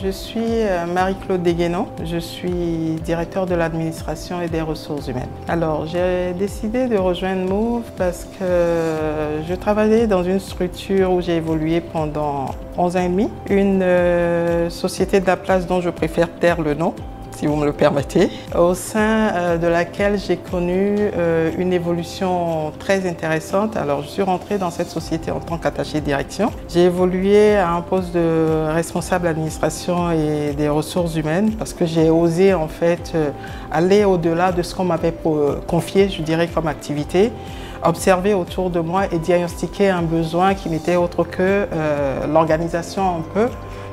je suis Marie-Claude Deguénon, je suis directeur de l'administration et des ressources humaines. Alors, j'ai décidé de rejoindre Move parce que je travaillais dans une structure où j'ai évolué pendant 11 ans et demi, une société de la place dont je préfère taire le nom, si vous me le permettez, au sein de laquelle j'ai connu une évolution très intéressante. Alors, je suis rentrée dans cette société en tant qu'attachée de direction. J'ai évolué à un poste de responsable d'administration et des ressources humaines parce que j'ai osé en fait aller au-delà de ce qu'on m'avait confié, je dirais, comme activité, observer autour de moi et diagnostiquer un besoin qui n'était autre que l'organisation un peu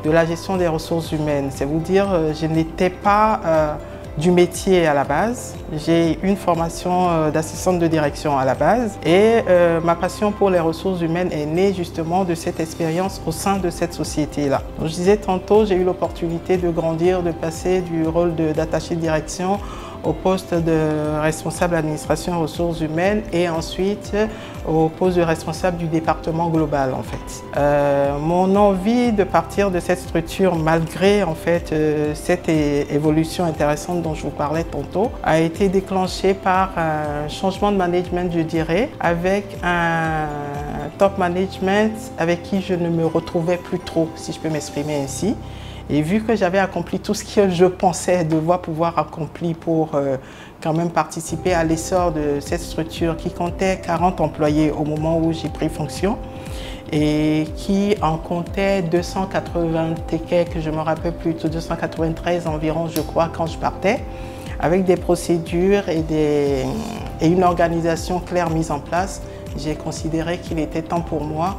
de la gestion des ressources humaines. C'est vous dire, je n'étais pas du métier à la base. J'ai une formation d'assistante de direction à la base et ma passion pour les ressources humaines est née justement de cette expérience au sein de cette société-là. Je disais tantôt, j'ai eu l'opportunité de grandir, de passer du rôle d'attaché de direction au poste de responsable d'administration et ressources humaines et ensuite au poste de responsable du département global en fait. Mon envie de partir de cette structure malgré en fait cette évolution intéressante dont je vous parlais tantôt a été déclenchée par un changement de management, je dirais, avec un top management avec qui je ne me retrouvais plus trop, si je peux m'exprimer ainsi. Et vu que j'avais accompli tout ce que je pensais devoir pouvoir accomplir pour quand même participer à l'essor de cette structure qui comptait 40 employés au moment où j'ai pris fonction et qui en comptait 280 et quelques, je me rappelle plus, 293 environ je crois quand je partais, avec des procédures et une organisation claire mise en place, j'ai considéré qu'il était temps pour moi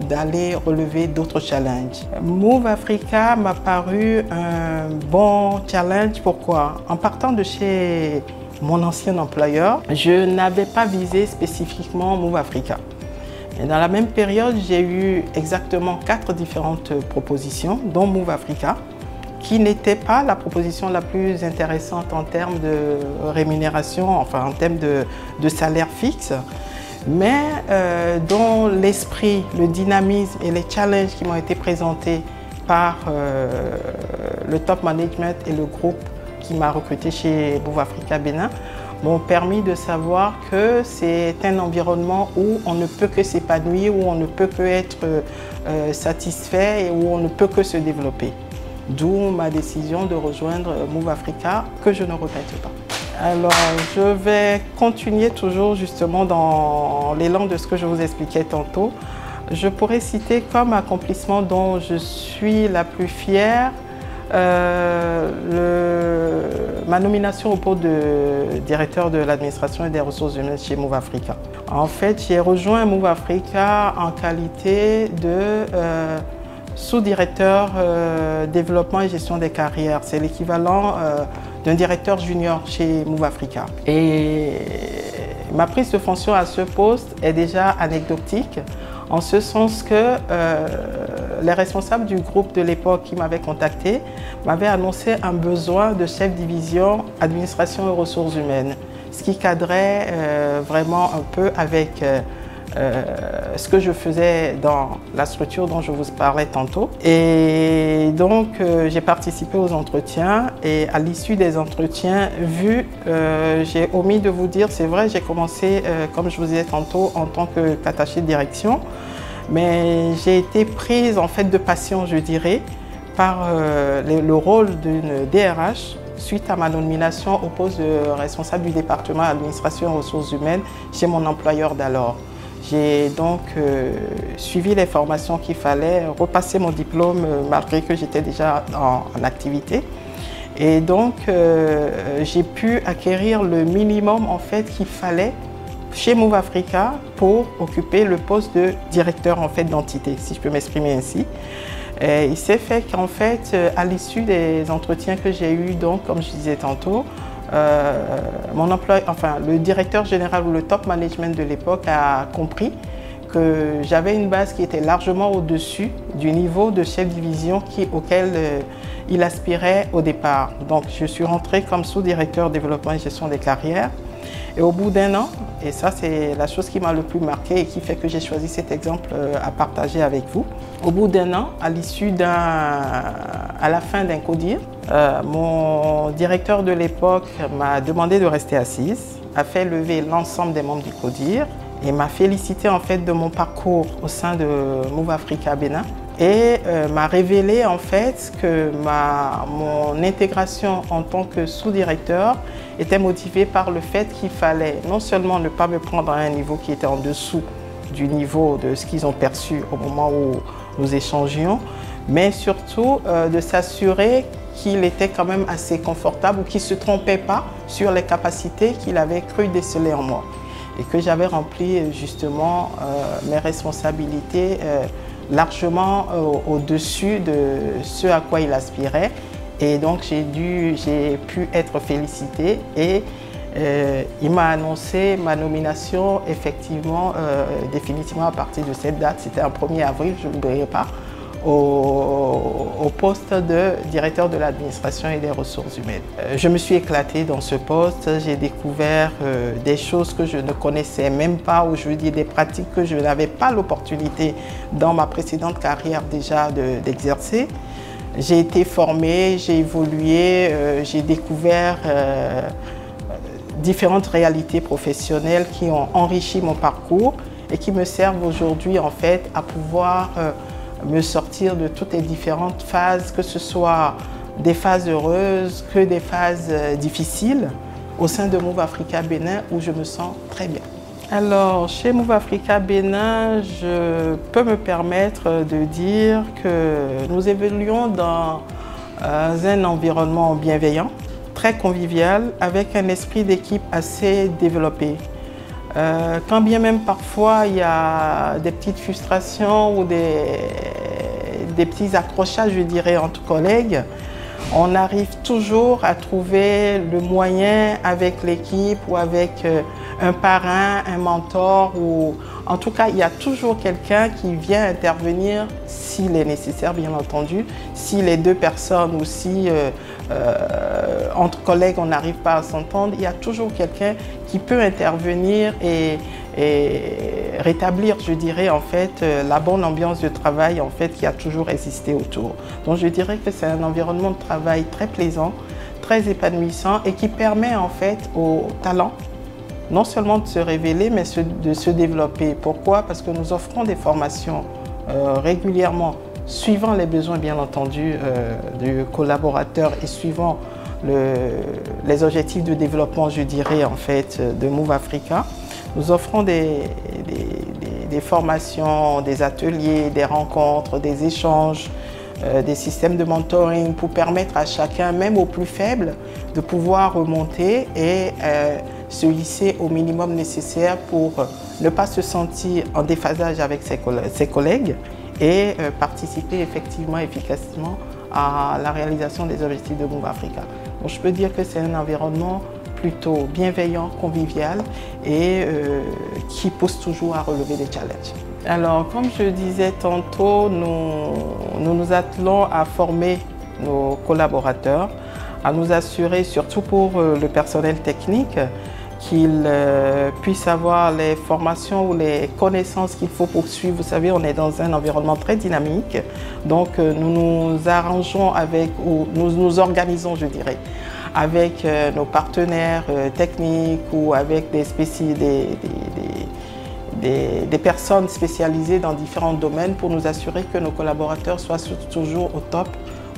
d'aller relever d'autres challenges. Move Africa m'a paru un bon challenge. Pourquoi? En partant de chez mon ancien employeur, je n'avais pas visé spécifiquement Move Africa. Et dans la même période, j'ai eu exactement 4 différentes propositions, dont Move Africa, qui n'était pas la proposition la plus intéressante en termes de rémunération, enfin en termes de salaire fixe, mais dont l'esprit, le dynamisme et les challenges qui m'ont été présentés par le top management et le groupe qui m'a recruté chez Move Africa Bénin m'ont permis de savoir que c'est un environnement où on ne peut que s'épanouir, où on ne peut que être satisfait et où on ne peut que se développer. D'où ma décision de rejoindre Move Africa, que je ne regrette pas. Alors, je vais continuer toujours justement dans l'élan de ce que je vous expliquais tantôt. Je pourrais citer comme accomplissement dont je suis la plus fière ma nomination au poste de directeur de l'administration et des ressources humaines chez Move Africa. En fait, j'ai rejoint Move Africa en qualité de sous-directeur développement et gestion des carrières. C'est l'équivalent d'un directeur junior chez Move Africa. Et ma prise de fonction à ce poste est déjà anecdotique, en ce sens que les responsables du groupe de l'époque qui m'avaient contacté m'avaient annoncé un besoin de chef division administration et ressources humaines, ce qui cadrait vraiment un peu avec ce que je faisais dans la structure dont je vous parlais tantôt. Et donc, j'ai participé aux entretiens et à l'issue des entretiens, j'ai omis de vous dire, c'est vrai, j'ai commencé, comme je vous disais tantôt, en tant qu'attachée de direction, mais j'ai été prise en fait de passion, je dirais, par le rôle d'une DRH suite à ma nomination au poste de responsable du département administration et ressources humaines chez mon employeur d'alors. J'ai donc suivi les formations qu'il fallait, repassé mon diplôme malgré que j'étais déjà en activité. Et donc, j'ai pu acquérir le minimum en fait qu'il fallait chez Move Africa pour occuper le poste de directeur en fait d'entité, si je peux m'exprimer ainsi. Et il s'est fait qu'en fait, à l'issue des entretiens que j'ai eus, donc comme je disais tantôt, le directeur général ou le top management de l'époque a compris que j'avais une base qui était largement au-dessus du niveau de chef de division auquel il aspirait au départ. Donc je suis rentrée comme sous-directeur développement et gestion des carrières Et au bout d'un an, et ça c'est la chose qui m'a le plus marqué et qui fait que j'ai choisi cet exemple à partager avec vous. Au bout d'un an, à la fin d'un CODIR, mon directeur de l'époque m'a demandé de rester assise, a fait lever l'ensemble des membres du CODIR et m'a félicité en fait de mon parcours au sein de Move Africa Bénin et m'a révélé en fait que mon intégration en tant que sous-directeur était motivée par le fait qu'il fallait non seulement ne pas me prendre à un niveau qui était en dessous du niveau de ce qu'ils ont perçu au moment où nous échangions, mais surtout de s'assurer qu'il était quand même assez confortable ou qu'il ne se trompait pas sur les capacités qu'il avait cru déceler en moi et que j'avais rempli justement mes responsabilités largement au-dessus de ce à quoi il aspirait. Et donc j'ai pu être félicitée et il m'a annoncé ma nomination effectivement définitivement à partir de cette date, c'était un 1er avril, je n'oublierai pas, au poste de directeur de l'administration et des ressources humaines. Je me suis éclatée dans ce poste, j'ai découvert des choses que je ne connaissais même pas, ou je veux dire des pratiques que je n'avais pas l'opportunité dans ma précédente carrière déjà d'exercer. J'ai été formée, j'ai évolué, j'ai découvert différentes réalités professionnelles qui ont enrichi mon parcours et qui me servent aujourd'hui en fait à pouvoir me sortir de toutes les différentes phases, que ce soit des phases heureuses que des phases difficiles au sein de Move Africa Bénin où je me sens très bien. Alors, chez Move Africa Bénin, je peux me permettre de dire que nous évoluons dans un environnement bienveillant, très convivial, avec un esprit d'équipe assez développé. Quand bien même parfois il y a des petites frustrations ou des petits accrochages, je dirais, entre collègues, on arrive toujours à trouver le moyen avec l'équipe ou avec un parrain, un mentor, ou en tout cas il y a toujours quelqu'un qui vient intervenir s'il est nécessaire, bien entendu. Si les deux personnes ou si entre collègues on n'arrive pas à s'entendre, il y a toujours quelqu'un qui peut intervenir et rétablir, je dirais, en fait, la bonne ambiance de travail en fait, qui a toujours existé autour. Donc je dirais que c'est un environnement de travail très plaisant, très épanouissant et qui permet en fait aux talents non seulement de se révéler, mais de se développer. Pourquoi? Parce que nous offrons des formations régulièrement, suivant les besoins bien entendu du collaborateur et suivant les objectifs de développement, je dirais, en fait, de Move Africa. Nous offrons des formations, des ateliers, des rencontres, des échanges, des systèmes de mentoring pour permettre à chacun, même aux plus faibles, de pouvoir remonter et se hisser au minimum nécessaire pour ne pas se sentir en déphasage avec ses collègues et participer effectivement, efficacement à la réalisation des objectifs de Move Africa. Donc je peux dire que c'est un environnement plutôt bienveillant, convivial et qui pousse toujours à relever des challenges. Alors, comme je disais tantôt, nous attelons à former nos collaborateurs, à nous assurer, surtout pour le personnel technique, qu'ils puissent avoir les formations ou les connaissances qu'il faut poursuivre. Vous savez, on est dans un environnement très dynamique, donc nous nous arrangeons avec, ou nous nous organisons, je dirais, avec nos partenaires techniques ou avec des personnes spécialisées dans différents domaines pour nous assurer que nos collaborateurs soient toujours au top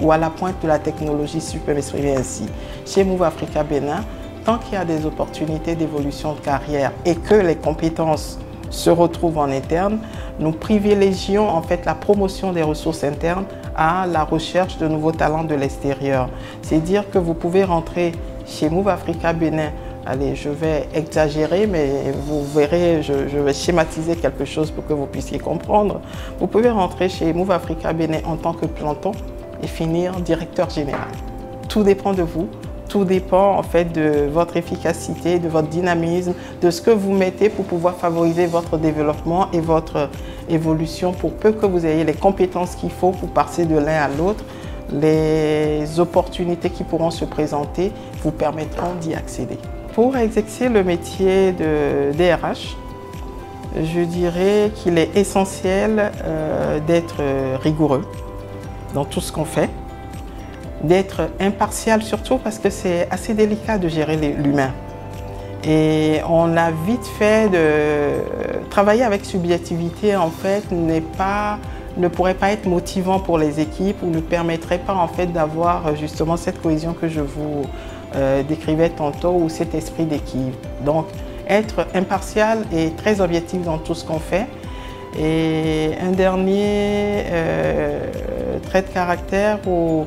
ou à la pointe de la technologie, si je peux m'exprimer ainsi. Chez Move Africa Bénin, tant qu'il y a des opportunités d'évolution de carrière et que les compétences se retrouvent en interne, nous privilégions en fait la promotion des ressources internes à la recherche de nouveaux talents de l'extérieur. C'est dire que vous pouvez rentrer chez Move Africa Bénin, allez, je vais exagérer, mais vous verrez, je vais schématiser quelque chose pour que vous puissiez comprendre. Vous pouvez rentrer chez Move Africa Bénin en tant que planton et finir directeur général. Tout dépend de vous. Tout dépend en fait de votre efficacité, de votre dynamisme, de ce que vous mettez pour pouvoir favoriser votre développement et votre évolution pour peu que vous ayez les compétences qu'il faut pour passer de l'un à l'autre. Les opportunités qui pourront se présenter vous permettront d'y accéder. Pour exercer le métier de DRH, je dirais qu'il est essentiel d'être rigoureux dans tout ce qu'on fait, d'être impartial surtout parce que c'est assez délicat de gérer l'humain. Et on a vite fait de travailler avec subjectivité, en fait, ne pourrait pas être motivant pour les équipes ou ne permettrait pas en fait d'avoir justement cette cohésion que je vous décrivais tantôt ou cet esprit d'équipe. Donc être impartial et très objectif dans tout ce qu'on fait. Et un dernier trait de caractère ou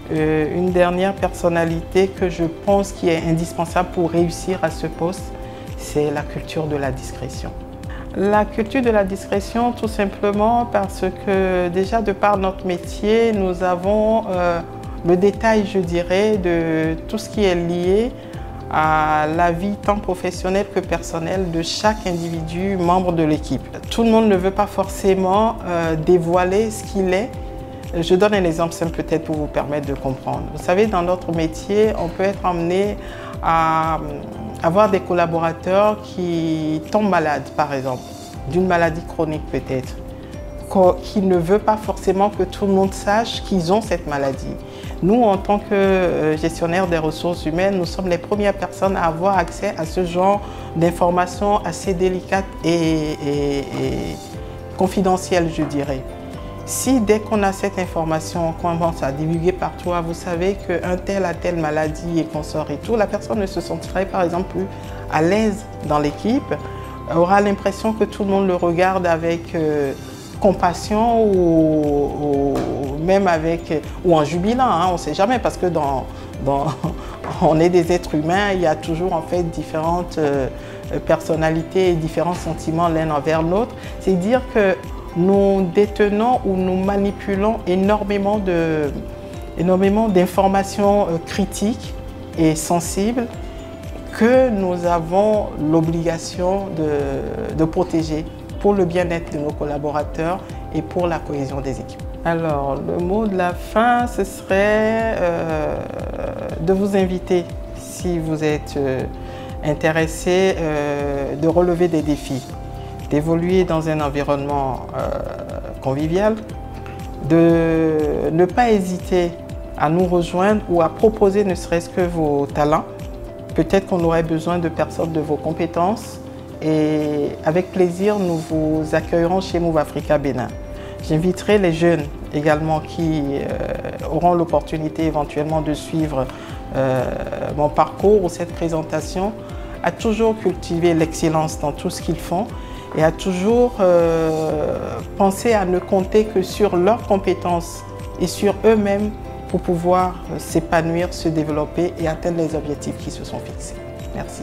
une dernière personnalité que je pense qui est indispensable pour réussir à ce poste, c'est la culture de la discrétion. La culture de la discrétion, tout simplement parce que déjà de par notre métier, nous avons le détail, je dirais, de tout ce qui est lié à la vie tant professionnelle que personnelle de chaque individu membre de l'équipe. Tout le monde ne veut pas forcément dévoiler ce qu'il est. Je donne un exemple simple peut-être pour vous permettre de comprendre. Vous savez, dans notre métier, on peut être amené à avoir des collaborateurs qui tombent malades, par exemple, d'une maladie chronique peut-être, qui ne veut pas forcément que tout le monde sache qu'ils ont cette maladie. Nous, en tant que gestionnaires des ressources humaines, nous sommes les premières personnes à avoir accès à ce genre d'informations assez délicates et confidentielles, je dirais. Si dès qu'on a cette information, on commence à divulguer partout, vous savez qu'un tel a telle maladie et qu'on sort et tout, la personne ne se sentirait par exemple plus à l'aise dans l'équipe, aura l'impression que tout le monde le regarde avec compassion ou même en jubilant, hein, on ne sait jamais parce que on est des êtres humains, il y a toujours en fait différentes personnalités et différents sentiments l'un envers l'autre. C'est dire que nous détenons ou nous manipulons énormément d'informations critiques et sensibles que nous avons l'obligation de protéger pour le bien-être de nos collaborateurs et pour la cohésion des équipes. Alors, le mot de la fin, ce serait de vous inviter, si vous êtes intéressé, de relever des défis, d'évoluer dans un environnement convivial, de ne pas hésiter à nous rejoindre ou à proposer ne serait-ce que vos talents. Peut-être qu'on aurait besoin de personnes de vos compétences et avec plaisir, nous vous accueillerons chez Move Africa Bénin. J'inviterai les jeunes également qui auront l'opportunité éventuellement de suivre mon parcours ou cette présentation à toujours cultiver l'excellence dans tout ce qu'ils font et à toujours penser à ne compter que sur leurs compétences et sur eux-mêmes pour pouvoir s'épanouir, se développer et atteindre les objectifs qui se sont fixés. Merci.